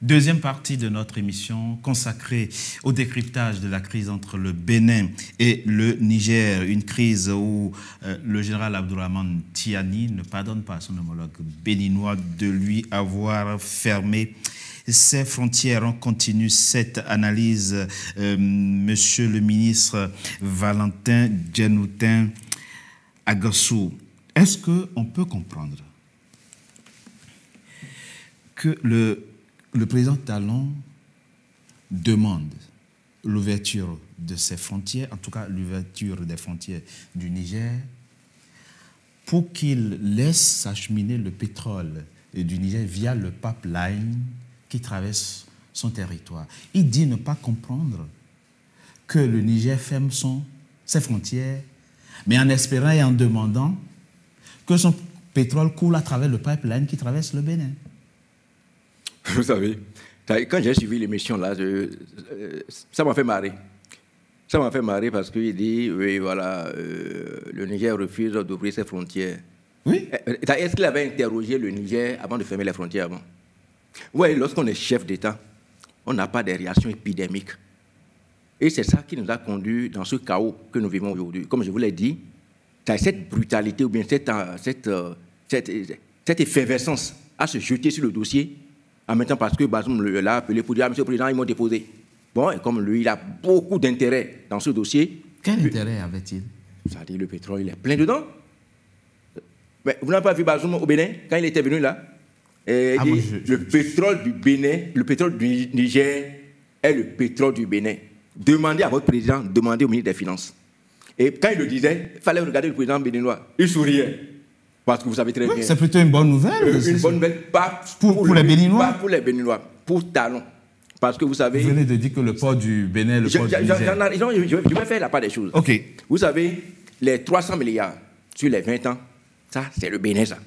Deuxième partie de notre émission consacrée au décryptage de la crise entre le Bénin et le Niger. Une crise où le général Abdourahmane Tiani ne pardonne pas à son homologue béninois de lui avoir fermé ses frontières. On continue cette analyse. Monsieur le ministre Valentin Djenoutin Agassou, est-ce qu'on peut comprendre que le président Talon demande l'ouverture de ses frontières, en tout cas l'ouverture des frontières du Niger, pour qu'il laisse s'acheminer le pétrole du Niger via le pipeline qui traverse son territoire. Il dit ne pas comprendre que le Niger ferme ses frontières, mais en espérant et en demandant que son pétrole coule à travers le pipeline qui traverse le Bénin. Vous savez, quand j'ai suivi l'émission là, ça m'a fait marrer. Ça m'a fait marrer parce qu'il dit, oui, voilà, le Niger refuse d'ouvrir ses frontières. Oui. Est-ce qu'il avait interrogé le Niger avant de fermer les frontières avant? Oui, lorsqu'on est chef d'État, on n'a pas de réaction épidémique. Et c'est ça qui nous a conduit dans ce chaos que nous vivons aujourd'hui. Comme je vous l'ai dit, cette brutalité ou bien cette effervescence à se jeter sur le dossier, en même temps parce que Bazoum l'a appelé pour dire « Monsieur le Président, ils m'ont déposé ». Bon, et comme lui, il a beaucoup d'intérêt dans ce dossier. Quel intérêt avait-il? Ça dit, le pétrole, il est plein dedans. Mais vous n'avez pas vu Bazoum au Bénin, quand il était venu là? Et il dit, le pétrole du Bénin, le pétrole du Niger est le pétrole du Bénin. Demandez à votre président, demandez au ministre des Finances. Et quand il le disait, il fallait regarder le président béninois. Il souriait. Parce que vous savez très bien. C'est plutôt une bonne nouvelle. Une bonne nouvelle, pas pour les Béninois. Pas pour les Béninois, pour Talon. Parce que vous savez. Vous venez de dire que le port du Bénin, le port du Niger. Je vais faire la part des choses. OK. Vous savez, les 300 milliards sur les 20 ans, ça, c'est le Bénin, ça.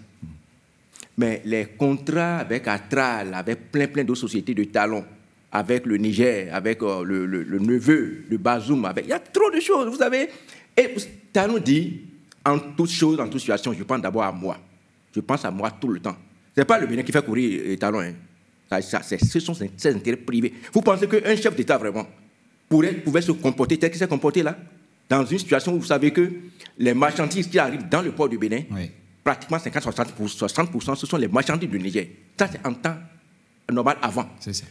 Mais les contrats avec Atral, avec plein d'autres sociétés de Talon, avec le Niger, avec le neveu de Bazoum, il y a trop de choses, vous savez. Et Talon dit. En toute chose, en toute situation, je pense d'abord à moi. Je pense à moi tout le temps. Ce n'est pas le Bénin qui fait courir les talons. Hein. Ce sont ses intérêts privés. Vous pensez qu'un chef d'État, vraiment, pouvait se comporter tel qu'il s'est comporté là, dans une situation où vous savez que les marchandises qui arrivent dans le port du Bénin, oui, pratiquement 50-60%, ce sont les marchandises du Niger. Ça, c'est en temps normal avant.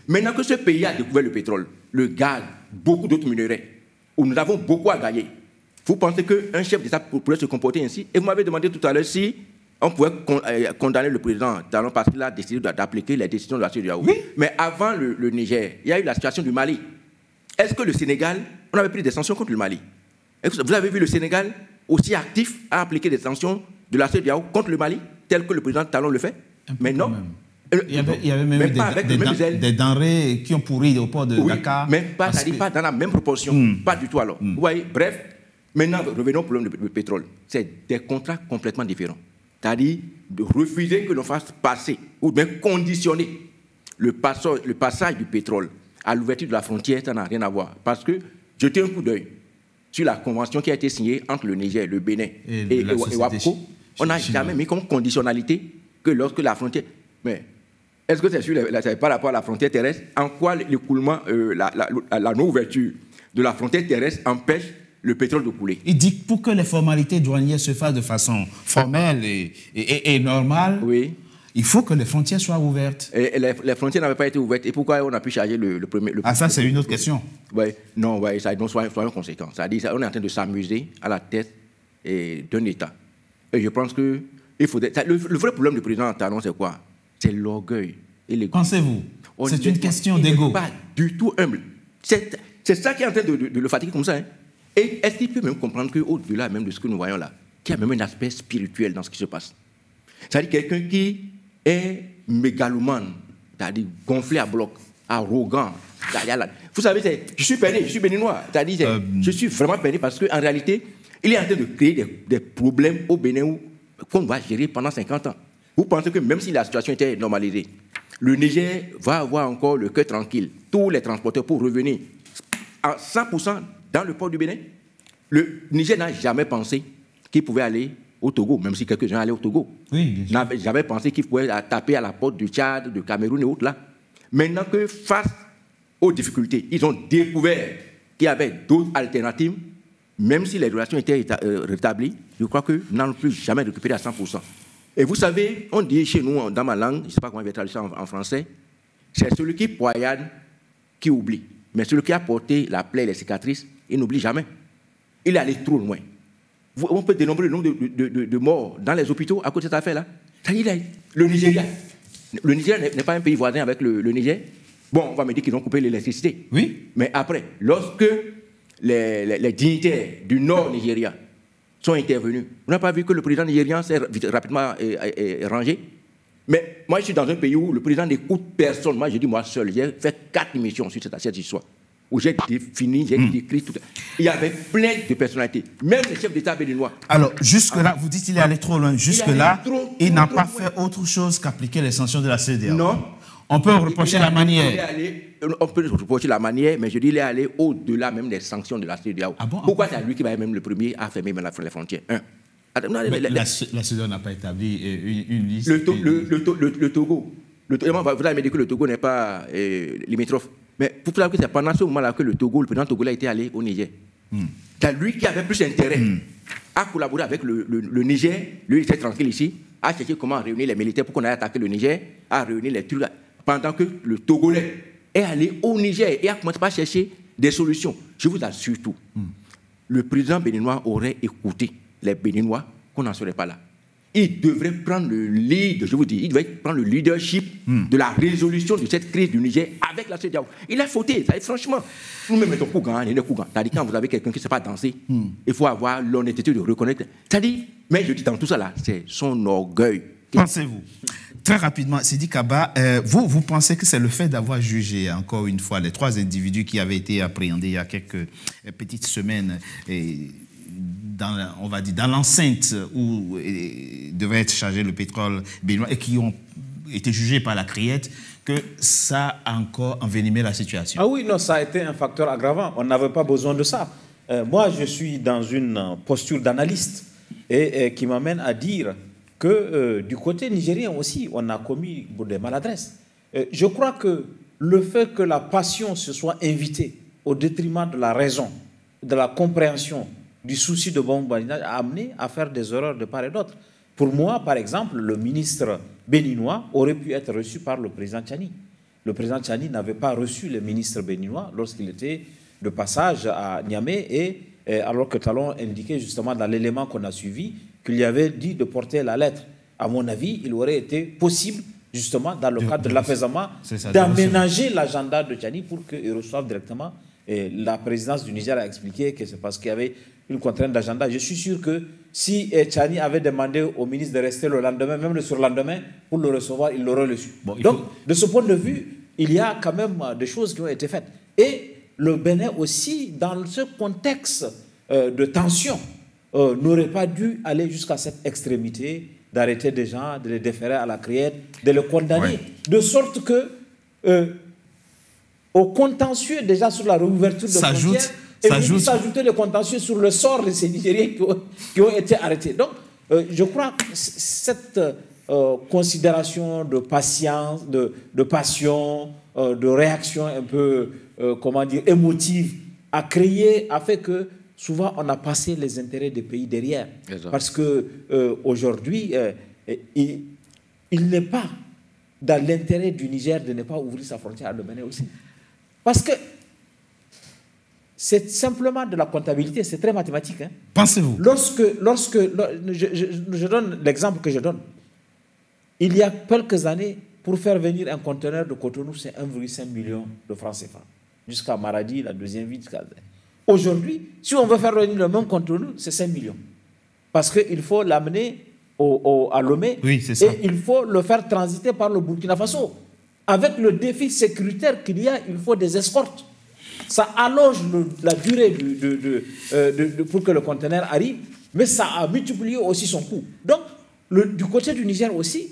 Maintenant que ce pays a découvert le pétrole, le gaz, beaucoup d'autres minerais, où nous avons beaucoup à gagner, vous pensez qu'un chef d'État pourrait se comporter ainsi? Et vous m'avez demandé tout à l'heure si on pouvait condamner le président Talon parce qu'il a décidé d'appliquer les décisions de la CEDEAO. Oui. Mais avant le Niger, il y a eu la situation du Mali. Est-ce que le Sénégal, on avait pris des sanctions contre le Mali? Vous avez vu le Sénégal aussi actif à appliquer des sanctions de la CEDEAO contre le Mali, tel que le président Talon le fait? Mais non. Il y avait même des denrées qui ont pourri au port de Dakar. Mais pas dans la même proportion. Pas du tout alors. Vous voyez, bref. Maintenant, revenons au problème du pétrole. C'est des contrats complètement différents. C'est-à-dire de refuser que l'on fasse passer ou bien conditionner le passage du pétrole à l'ouverture de la frontière, ça n'a rien à voir. Parce que jetez un coup d'œil sur la convention qui a été signée entre le Niger, le Bénin et WAPCO, on n'a jamais mis comme conditionnalité que lorsque la frontière... Mais est-ce que c'est par rapport à la frontière terrestre? En quoi l'écoulement, la non-ouverture de la frontière terrestre empêche le pétrole de couler? Il dit que pour que les formalités douanières se fassent de façon formelle et normale, oui, il faut que les frontières soient ouvertes. Et les frontières n'avaient pas été ouvertes. Et pourquoi on a pu charger le premier... ça, c'est une autre question. Ouais, non, ouais, ça, soyons conséquents. C'est-à-dire qu'on est en train de s'amuser à la tête d'un État. Et je pense que... le vrai problème du président Talon, c'est quoi? C'est l'orgueil. Pensez-vous? C'est une question d'ego. Il n'est pas du tout humble. C'est ça qui est en train de le fatiguer comme ça. Hein. Et est-ce qu'il peut même comprendre qu'au-delà même de ce que nous voyons là, qu'il y a même un aspect spirituel dans ce qui se passe? C'est-à-dire quelqu'un qui est mégalomane, c'est-à-dire gonflé à bloc, arrogant. Vous savez, je suis peiné, je suis béninois. C'est-à-dire, je suis vraiment peiné parce qu'en réalité, il est en train de créer des problèmes au Bénin qu'on va gérer pendant 50 ans. Vous pensez que même si la situation était normalisée, le Niger va avoir encore le cœur tranquille, tous les transporteurs pour revenir à 100% dans le port du Bénin? Le Niger n'a jamais pensé qu'il pouvait aller au Togo, même si quelques-uns allaient au Togo. Oui, bien sûr. N'avait jamais pensé qu'il pouvait taper à la porte du Tchad, du Cameroun et autres là. Maintenant que face aux difficultés, ils ont découvert qu'il y avait d'autres alternatives, même si les relations étaient rétablies, je crois que nous n'allons plus jamais récupérer à 100%. Et vous savez, on dit chez nous, dans ma langue, je ne sais pas comment je vais traduire ça en français, c'est celui qui poignarde qui oublie. Mais celui qui a porté la plaie et les cicatrices, il n'oublie jamais. Il est allé trop loin. On peut dénombrer le nombre de morts dans les hôpitaux à cause de cette affaire-là. Le Nigeria. Le Nigeria n'est pas un pays voisin avec le Niger. Bon, on va me dire qu'ils ont coupé l'électricité. Oui. Mais après, lorsque les dignitaires du nord Nigeria sont intervenus, on n'a pas vu que le président nigérian s'est rapidement rangé. Mais moi, je suis dans un pays où le président n'écoute personne. Moi, je dis moi seul. J'ai fait 4 émissions sur cette histoire, où j'ai défini, j'ai décrit tout. Il y avait plein de personnalités, même les chefs d'État béninois. Alors, jusque-là, vous dites qu'il est allé trop loin. Jusque-là, il n'a pas fait autre chose qu'appliquer les sanctions de la CEDEAO. Non. On peut reprocher la manière. On peut reprocher la manière, mais je dis qu'il est allé au-delà même des sanctions de la CEDEAO. Ah bon? Pourquoi c'est lui qui va être même le premier à fermer les frontières? La CEDEAO n'a pas établi une liste. Le Togo. Vous avez dit que le Togo n'est pas limitrophe. Mais pour savoir que c'est pendant ce moment-là que le président togolais a été allé au Niger. C'est lui qui avait plus intérêt à collaborer avec le Niger. Lui, il était tranquille ici, à chercher comment réunir les militaires pour qu'on aille attaquer le Niger, à réunir les trucs. Pendant que le Togolais est allé au Niger et a commencé à chercher des solutions. Je vous assure tout. Le président béninois aurait écouté les Béninois, qu'on n'en serait pas là. Il devrait prendre le lead, je vous dis, il devrait prendre le leadership de la résolution de cette crise du Niger avec la CEDEAO. Il a fauté, ça, franchement. Nous-mêmes, mettons Kougan, c'est-à-dire quand vous avez quelqu'un qui ne sait pas danser, il faut avoir l'honnêteté de reconnaître. C'est-à-dire, mais je dis dans tout ça là, c'est son orgueil. Pensez-vous, très rapidement, Sidi Kaba, vous pensez que c'est le fait d'avoir jugé, encore une fois, les 3 individus qui avaient été appréhendés il y a quelques petites semaines, on va dire, dans l'enceinte où devait être chargé le pétrole béninois et qui ont été jugés par la Criette, que ça a encore envenimé la situation? Ah oui, non, ça a été un facteur aggravant. On n'avait pas besoin de ça. Moi, je suis dans une posture d'analyste et qui m'amène à dire que du côté nigérien aussi, on a commis des maladresses. Je crois que le fait que la passion se soit invitée au détriment de la raison, de la compréhension, du souci de bon voisinage a amené à faire des erreurs de part et d'autre. Pour moi, par exemple, le ministre béninois aurait pu être reçu par le président Tchani. Le président Tchani n'avait pas reçu le ministre béninois lorsqu'il était de passage à Niamey, et alors que Talon indiquait justement dans l'élément qu'on a suivi qu'il y avait dit de porter la lettre. À mon avis, il aurait été possible, justement, dans le cadre de l'apaisement, d'aménager l'agenda de Tchani pour qu'il reçoive directement. Et la présidence du Niger a expliqué que c'est parce qu'il y avait une contrainte d'agenda. Je suis sûr que si Tchani avait demandé au ministre de rester le lendemain, même le surlendemain, pour le recevoir, il l'aurait reçu. Bon, donc, de ce point de vue, il y a quand même des choses qui ont été faites. Et le Bénin aussi, dans ce contexte de tension, n'aurait pas dû aller jusqu'à cette extrémité d'arrêter des gens, de les déférer à la criette, de les condamner. De sorte que, au contentieux déjà sur la réouverture de frontières, s'ajouter le contentieux sur le sort de ces Nigériens qui ont été arrêtés. Donc, je crois que cette considération de patience, de passion, de réaction un peu, comment dire, émotive, a fait que souvent on a passé les intérêts des pays derrière. Exactement. Parce que aujourd'hui, il n'est pas dans l'intérêt du Niger de ne pas ouvrir sa frontière à le Bénin aussi. Parce que c'est simplement de la comptabilité, c'est très mathématique. Hein. Pensez-vous? Je donne l'exemple que je donne. Il y a quelques années, pour faire venir un conteneur de Cotonou, c'est 1,5 million de francs CFA. Jusqu'à Maradi, la deuxième ville. Aujourd'hui, si on veut faire venir le même Cotonou, c'est 5 millions. Parce qu'il faut l'amener à Lomé, oui, c'est ça. Et il faut le faire transiter par le Burkina Faso. Avec le défi sécuritaire qu'il y a, il faut des escortes. Ça allonge la durée pour que le conteneur arrive, mais ça a multiplié aussi son coût. Donc, du côté du Niger aussi,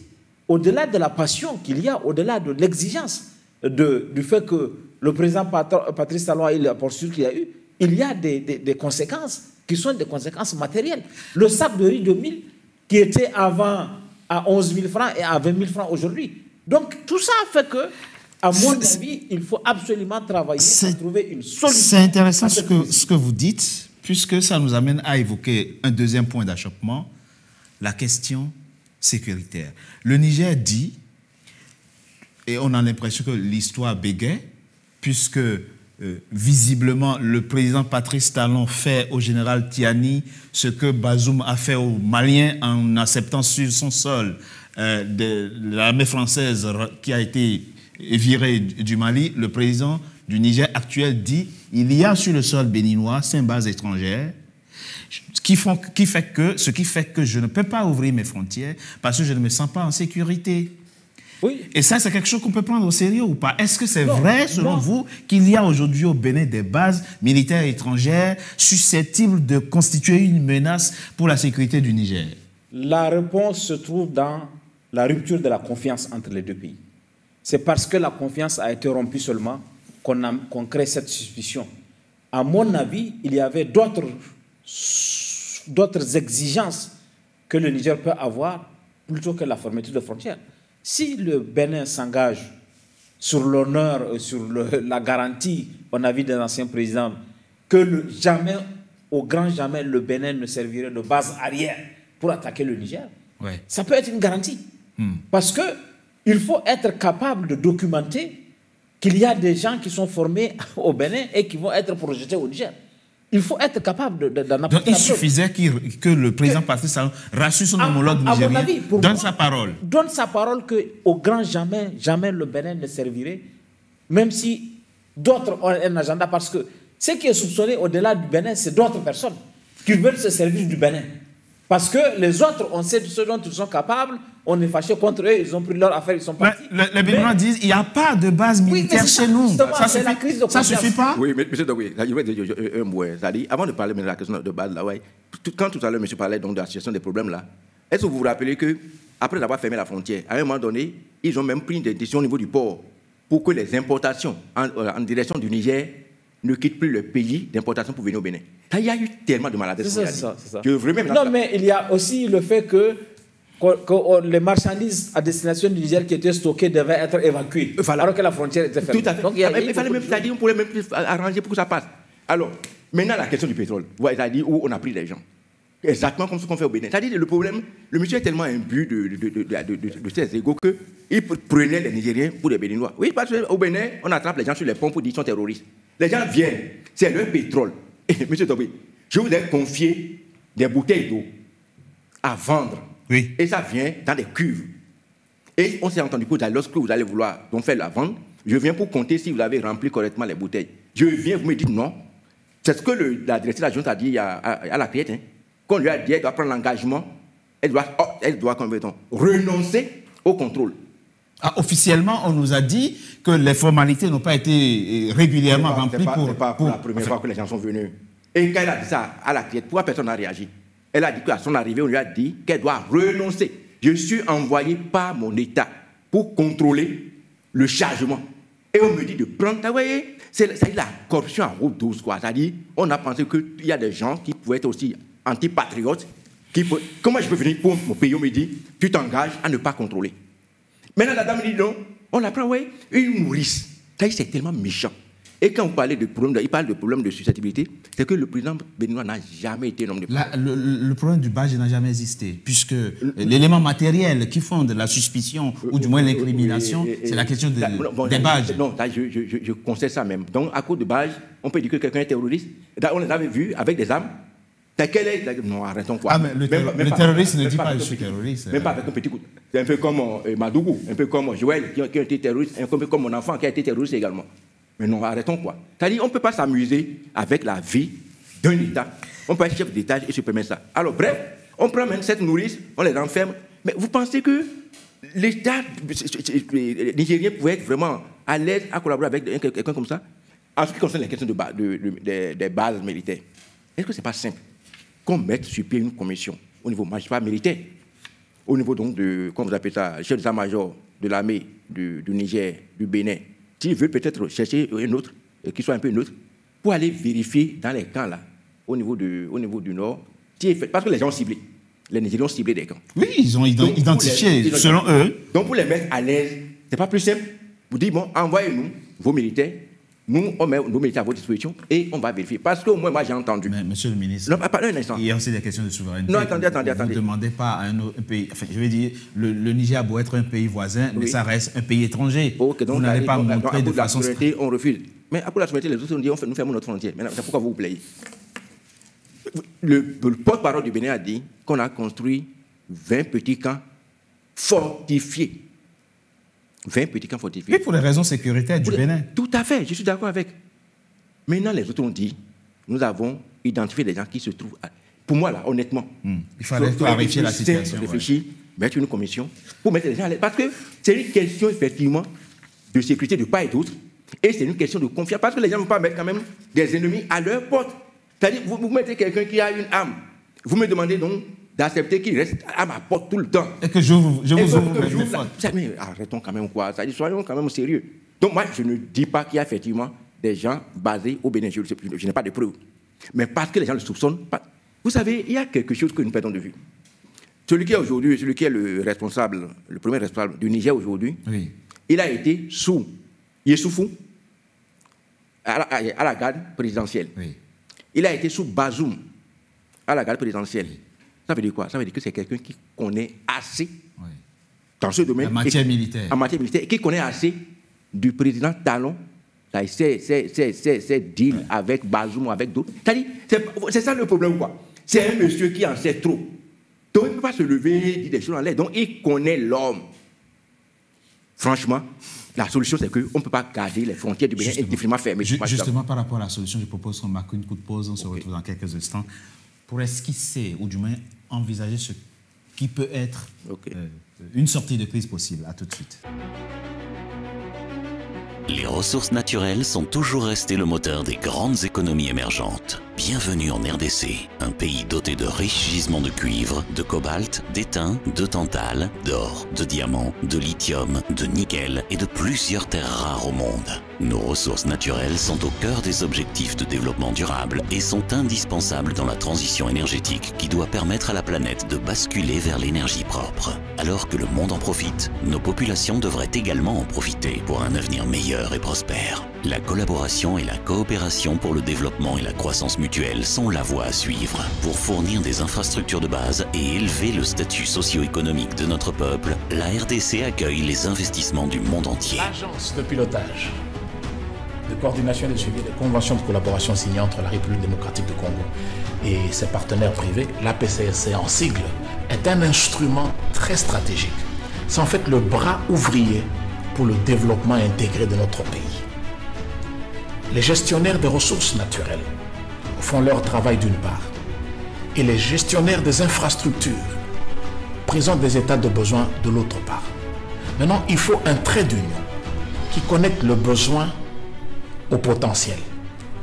au-delà de la passion qu'il y a, au-delà de l'exigence du fait que le président Patrice Talon ait la posture qu'il a eue, il y a des conséquences qui sont des conséquences matérielles. Le sac de riz de 1000, qui était avant à 11 000 francs et à 20 000 francs aujourd'hui. Donc, tout ça a fait que À mon avis, il faut absolument travailler à trouver une solution. C'est intéressant ce que vous dites, puisque ça nous amène à évoquer un deuxième point d'achoppement, la question sécuritaire. Le Niger dit, et on a l'impression que l'histoire bégaye, puisque visiblement le président Patrice Talon fait au général Tiani ce que Bazoum a fait aux Maliens en acceptant sur son sol de l'armée française qui a été virée du Mali. Le président du Niger actuel dit il y a sur le sol béninois 5 bases étrangères, ce qui fait que je ne peux pas ouvrir mes frontières parce que je ne me sens pas en sécurité. Oui. Et ça, c'est quelque chose qu'on peut prendre au sérieux ou pas? Est-ce que c'est vrai, selon vous, qu'il y a aujourd'hui au Bénin des bases militaires étrangères susceptibles de constituer une menace pour la sécurité du Niger? La réponse se trouve dans la rupture de la confiance entre les deux pays. C'est parce que la confiance a été rompue seulement qu'on crée cette suspicion. À mon avis, il y avait d'autres exigences que le Niger peut avoir plutôt que la fermeture de frontières. Si le Bénin s'engage sur l'honneur, sur la garantie, on a vu des anciens présidents, que jamais, au grand jamais, le Bénin ne servirait de base arrière pour attaquer le Niger, ouais, ça peut être une garantie. Parce qu'il faut être capable de documenter qu'il y a des gens qui sont formés au Bénin et qui vont être projetés au Niger. Il faut être capable d'en apporter. Donc il suffisait que le président Patrice Talon rassure son homologue nigérien, donne sa parole. Donne sa parole qu'au grand jamais, jamais le Bénin ne servirait, même si d'autres ont un agenda, parce que ce qui est soupçonné au-delà du Bénin, c'est d'autres personnes qui veulent se servir du Bénin. Parce que les autres, on sait ce dont ils sont capables, on est fâché contre eux, ils ont pris leur affaire, ils sont partis. Les Béninois disent il n'y a pas de base militaire chez nous. Ça suffit pas? Oui, mais monsieur Dogui, un mot. Avant de parler de la question de base, là, ouais, quand tout à l'heure, monsieur parlait donc de la situation des problèmes là, est-ce que vous vous rappelez qu'après avoir fermé la frontière, à un moment donné, ils ont même pris des décisions au niveau du port pour que les importations en direction du Niger ne quittent plus le pays d'importation pour venir au Bénin. Il y a eu tellement de maladresses. C'est ça. Non, mais il y a aussi le fait que les marchandises à destination du Niger qui étaient stockées devaient être évacuées, voilà, alors que la frontière était fermée. Tout à fait. Donc, il fallait même, on pouvait même plus arranger pour que ça passe. Alors, maintenant, la question du pétrole, c'est-à-dire où on a pris les gens. Exactement comme ce qu'on fait au Bénin. C'est-à-dire le problème, le monsieur est tellement imbu de ses égos qu'il prenait les Nigériens pour des Béninois. Oui, parce qu'au Bénin, on attrape les gens sur les ponts pour dire qu'ils sont terroristes. Les gens viennent, c'est leur pétrole. Et monsieur Tobé, je vous ai confié des bouteilles d'eau à vendre. Oui. Et ça vient dans des cuves. Et on s'est entendu que lorsque vous allez vouloir donc faire la vente, je viens pour compter si vous avez rempli correctement les bouteilles. Je viens, vous me dites non. C'est ce que la directrice de la junte a dit à la Criette. Hein. Qu'on lui a dit, elle doit prendre l'engagement, elle doit renoncer au contrôle. Ah, officiellement, on nous a dit que les formalités n'ont pas été régulièrement remplies pour la première fois que les gens sont venus. Et quand elle a dit ça à la Criette, pourquoi personne n'a réagi? Elle a dit qu'à son arrivée, on lui a dit qu'elle doit renoncer. Je suis envoyé par mon État pour contrôler le chargement. Et on me dit de prendre, vous voyez, c'est la corruption en route douce, quoi. C'est-à-dire, on a pensé qu'il y a des gens qui pouvaient être aussi anti-patriotes. Comment je peux venir pour mon pays? On me dit, tu t'engages à ne pas contrôler. Maintenant, la dame dit non, on la prend, oui, une nourrice. C'est tellement méchant. Et quand vous parlez de problème, il parle de problème de susceptibilité, c'est que le président béninois n'a jamais été un homme de pouvoir. Le problème du badge n'a jamais existé, puisque l'élément matériel qui fonde la suspicion, ou du moins l'incrimination, c'est la question des badges. Non, je concède ça même. Donc, à cause de badge, on peut dire que quelqu'un est terroriste. On les avait vus avec des armes. Non, arrêtons quoi. Ah, mais le terroriste ne dit pas je suis terroriste. Même pas avec un petit coup. C'est un peu comme Madougou, un peu comme Joël qui a été terroriste, un peu comme mon enfant qui a été terroriste également. Mais non, arrêtons quoi. C'est-à-dire, on ne peut pas s'amuser avec la vie d'un État. On peut être chef d'État et se permettre ça. Alors, bref, on prend même cette nourrice, on les enferme. Mais vous pensez que l'État nigérien pouvait être vraiment à l'aise à collaborer avec quelqu'un comme ça? En ce qui concerne les questions des bases militaires, est-ce que ce n'est pas simple qu'on mette sur pied une commission au niveau magistrat militaire, au niveau donc de, comment vous appelez ça, chef d'état-major de l'armée du Niger, du Bénin, s'ils veulent peut-être chercher un autre, qui soit un peu neutre, pour aller vérifier dans les camps là, au niveau du Nord, parce que les gens ont ciblé. Les Nigériens ont ciblé des camps. Oui, ils ont identifié, selon eux. Donc pour les mettre à l'aise, c'est pas plus simple Vous dites, bon, envoyez-nous vos militaires, nous, on met nos militaires à votre disposition et on va vérifier. Parce qu'au moins, moi, j'ai entendu. Mais, monsieur le ministre, non, pas un instant. Il y a aussi des questions de souveraineté. Non, attendez. Vous ne demandez pas à un pays... Enfin, je veux dire, le Niger a beau être un pays voisin, mais ça reste un pays étranger. Okay, donc, vous n'allez pas montrer de façon... On refuse. Mais après la souveraineté, les autres ont dit, nous fermons notre frontière. Maintenant, c'est pourquoi vous vous plaignez. Le porte-parole du Bénin a dit qu'on a construit 20 petits camps fortifiés. 20 petits camps fortifiés. Mais pour les raisons sécuritaires du Bénin. Tout à fait, je suis d'accord avec. Maintenant, les autres ont dit, nous avons identifié des gens qui se trouvent... Pour moi, là, honnêtement... Il fallait clarifier la situation. Réfléchir, mettre une commission pour mettre les gens à l'aise. Parce que c'est une question, effectivement, de sécurité de part et d'autre. Et c'est une question de confiance. Parce que les gens ne vont pas mettre quand même des ennemis à leur porte. C'est-à-dire, vous mettez quelqu'un qui a une arme. Vous me demandez donc d'accepter qu'il reste à ma porte tout le temps. Et que je vous ouvre mes portes. Mais arrêtons quand même quoi. C'est-à-dire, soyons quand même sérieux. Donc moi, je ne dis pas qu'il y a effectivement des gens basés au Bénin. Je n'ai pas de preuves. Mais parce que les gens le soupçonnent. Vous savez, il y a quelque chose que nous perdons de vue. Celui qui est aujourd'hui, celui qui est le responsable, le premier responsable du Niger aujourd'hui, oui. Il a été sous Yessoufou à la garde présidentielle. Oui. Il a été sous Bazoum à la garde présidentielle. Oui. Ça veut dire quoi? Ça veut dire que c'est quelqu'un qui connaît assez dans ce domaine. En matière militaire. En matière militaire, et qui connaît assez du président Talon, ses deals avec Bazoum ou avec d'autres. C'est ça le problème, quoi. C'est un monsieur qui en sait trop. Donc il ne peut pas se lever et dire des choses en l'air. Donc il connaît l'homme. Franchement, la solution, c'est qu'on ne peut pas garder les frontières du Bénin indéfiniment fermées. Justement, par rapport à la solution, je propose qu'on marque une coup de pause. On se retrouve dans quelques instants pour esquisser, ou du moins envisager ce qui peut être une sortie de crise possible. À tout de suite. Les ressources naturelles sont toujours restées le moteur des grandes économies émergentes. Bienvenue en RDC, un pays doté de riches gisements de cuivre, de cobalt, d'étain, de tantale, d'or, de diamants, de lithium, de nickel et de plusieurs terres rares au monde. Nos ressources naturelles sont au cœur des objectifs de développement durable et sont indispensables dans la transition énergétique qui doit permettre à la planète de basculer vers l'énergie propre. Alors que le monde en profite, nos populations devraient également en profiter pour un avenir meilleur et prospère. La collaboration et la coopération pour le développement et la croissance mutuelle sont la voie à suivre pour fournir des infrastructures de base et élever le statut socio-économique de notre peuple. La RDC accueille les investissements du monde entier. L'agence de pilotage, de coordination et de suivi des conventions de collaboration signées entre la République démocratique du Congo et ses partenaires privés, l'APCSC en sigle, est un instrument très stratégique. C'est en fait le bras ouvrier pour le développement intégré de notre pays. Les gestionnaires des ressources naturelles font leur travail d'une part, et les gestionnaires des infrastructures présentent des états de besoin de l'autre part. Maintenant, il faut un trait d'union qui connecte le besoin au potentiel.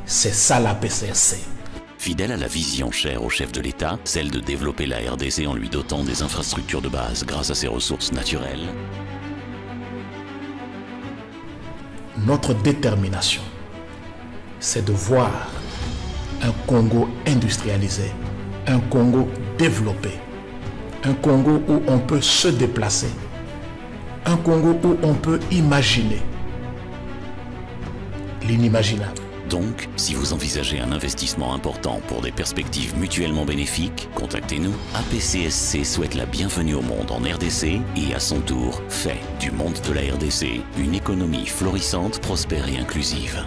C'est ça la PCSC. Fidèle à la vision chère au chef de l'État, celle de développer la RDC en lui dotant des infrastructures de base grâce à ses ressources naturelles, notre détermination, c'est de voir un Congo industrialisé, un Congo développé, un Congo où on peut se déplacer, un Congo où on peut imaginer l'inimaginable. Donc, si vous envisagez un investissement important pour des perspectives mutuellement bénéfiques, contactez-nous. APCSC souhaite la bienvenue au monde en RDC et à son tour fait du monde de la RDC une économie florissante, prospère et inclusive.